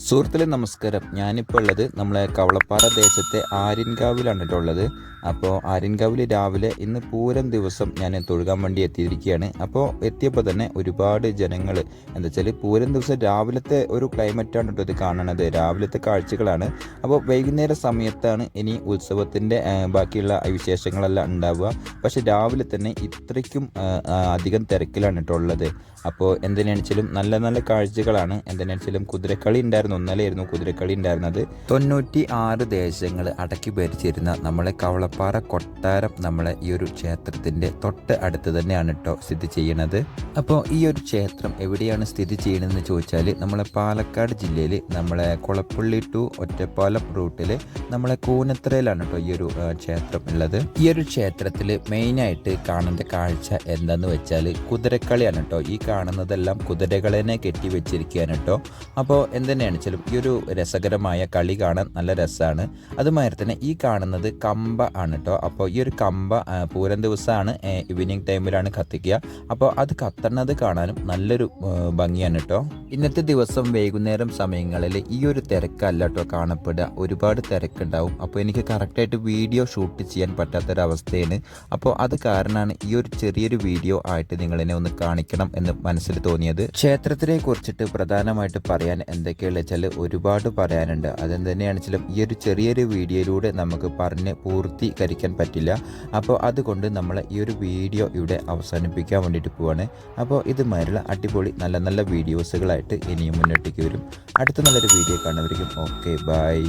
സുഹൃത്തുക്കളെ നമസ്കാരം. ഞാനിപ്പോൾ ഉള്ളത് നമ്മളെ കവളപ്പാറ ദേശത്തെ ആര്യൻകാവിലാണ് കേട്ടോ ഉള്ളത്. അപ്പോൾ ആര്യൻകാവിൽ രാവിലെ ഇന്ന് പൂരം ദിവസം ഞാൻ തൊഴുകാൻ വേണ്ടി എത്തിയിരിക്കുകയാണ്. അപ്പോൾ എത്തിയപ്പോൾ തന്നെ ഒരുപാട് ജനങ്ങൾ എന്താ വെച്ചാൽ പൂരം ദിവസം രാവിലത്തെ ഒരു ക്ലൈമറ്റാണ് കേട്ടോ ഇത് കാണണത്. രാവിലത്തെ കാഴ്ചകളാണ്. അപ്പോൾ വൈകുന്നേര സമയത്താണ് ഇനി ഉത്സവത്തിൻ്റെ ബാക്കിയുള്ള വിശേഷങ്ങളെല്ലാം ഉണ്ടാവുക. പക്ഷേ രാവിലെ തന്നെ ഇത്രയ്ക്കും അധികം തിരക്കിലാണ് കേട്ടോ ഉള്ളത്. അപ്പോൾ എന്തിനാണെങ്കിലും നല്ല നല്ല കാഴ്ചകളാണ്. എന്തിനാണെങ്കിലും കുതിരക്കളി ഉണ്ടായിരുന്നു. ഇന്നലെയായിരുന്നു കുതിരക്കളി ഉണ്ടായിരുന്നത്. 96 ദേശങ്ങൾ അടക്കി ഭരിച്ചിരുന്ന നമ്മളെ കവളപ്പാറ കൊട്ടാരം നമ്മളെ ഈ ഒരു ക്ഷേത്രത്തിൻ്റെ തൊട്ട് അടുത്ത് തന്നെയാണ് കേട്ടോ സ്ഥിതി ചെയ്യുന്നത്. അപ്പോൾ ഈ ഒരു ക്ഷേത്രം എവിടെയാണ് സ്ഥിതി ചെയ്യുന്നതെന്ന് ചോദിച്ചാൽ നമ്മളെ പാലക്കാട് ജില്ലയിൽ നമ്മളെ കുളപ്പള്ളി ടു ഒറ്റപ്പാലം റൂട്ടിൽ നമ്മളെ കൂനത്തറയിലാണ് കേട്ടോ ഈ ഒരു ക്ഷേത്രം ഉള്ളത്. ഈ ഒരു ക്ഷേത്രത്തിൽ മെയിനായിട്ട് കാണേണ്ട കാഴ്ച എന്താണെന്ന് വെച്ചാൽ കുതിരക്കളിയാണ് കേട്ടോ. ഈ കാണുന്നതെല്ലാം കുതിരകളെ കെട്ടി വെച്ചിരിക്കുകയാണ് കേട്ടോ. അപ്പോൾ എന്തുതന്നെയാണ് വെച്ചാലും ഈ ഒരു രസകരമായ കളി കാണാൻ നല്ല രസമാണ്. അതുമാതിരി തന്നെ ഈ കാണുന്നത് കമ്പ ആണ് കേട്ടോ. അപ്പോൾ ഈ ഒരു കമ്പ പൂരം ദിവസമാണ് ഈവനിങ് ടൈമിലാണ് കത്തിക്കുക. അപ്പോൾ അത് കത്തുന്നത് കാണാനും നല്ലൊരു ഭംഗിയാണ് കേട്ടോ. ഇന്നത്തെ ദിവസം വൈകുന്നേരം സമയങ്ങളിൽ ഈ ഒരു തിരക്കല്ല കേട്ടോ കാണപ്പെടുക. ഒരുപാട് തിരക്കുണ്ടാവും. അപ്പോൾ എനിക്ക് കറക്റ്റായിട്ട് വീഡിയോ ഷൂട്ട് ചെയ്യാൻ പറ്റാത്തൊരവസ്ഥയാണ്. അപ്പോൾ അത് കാരണമാണ് ഈ ഒരു ചെറിയൊരു വീഡിയോ ആയിട്ട് നിങ്ങളെന്നെ ഒന്ന് കാണിക്കണം എന്ന് മനസ്സിൽ തോന്നിയത്. ക്ഷേത്രത്തിനെ കുറിച്ചിട്ട് പ്രധാനമായിട്ട് പറയാൻ എന്തൊക്കെയുള്ള വെച്ചാൽ ഒരുപാട് പറയാനുണ്ട്. അതെന്തുതന്നെയാണെന്ന് വെച്ചാൽ ഈ ഒരു ചെറിയൊരു വീഡിയോയിലൂടെ നമുക്ക് പറഞ്ഞ് പൂർത്തീകരിക്കാൻ പറ്റില്ല. അപ്പോൾ അതുകൊണ്ട് നമ്മൾ ഈ ഒരു വീഡിയോ ഇവിടെ അവസാനിപ്പിക്കാൻ വേണ്ടിയിട്ട് പോവാണ്. അപ്പോൾ ഇതുമാതിരിയുള്ള അടിപൊളി നല്ല നല്ല വീഡിയോസുകളായിട്ട് ഇനിയും മുന്നോട്ടേക്ക് വരും. അടുത്ത നല്ലൊരു വീഡിയോ കാണുന്നവരിക്കും ഓക്കെ ബൈ.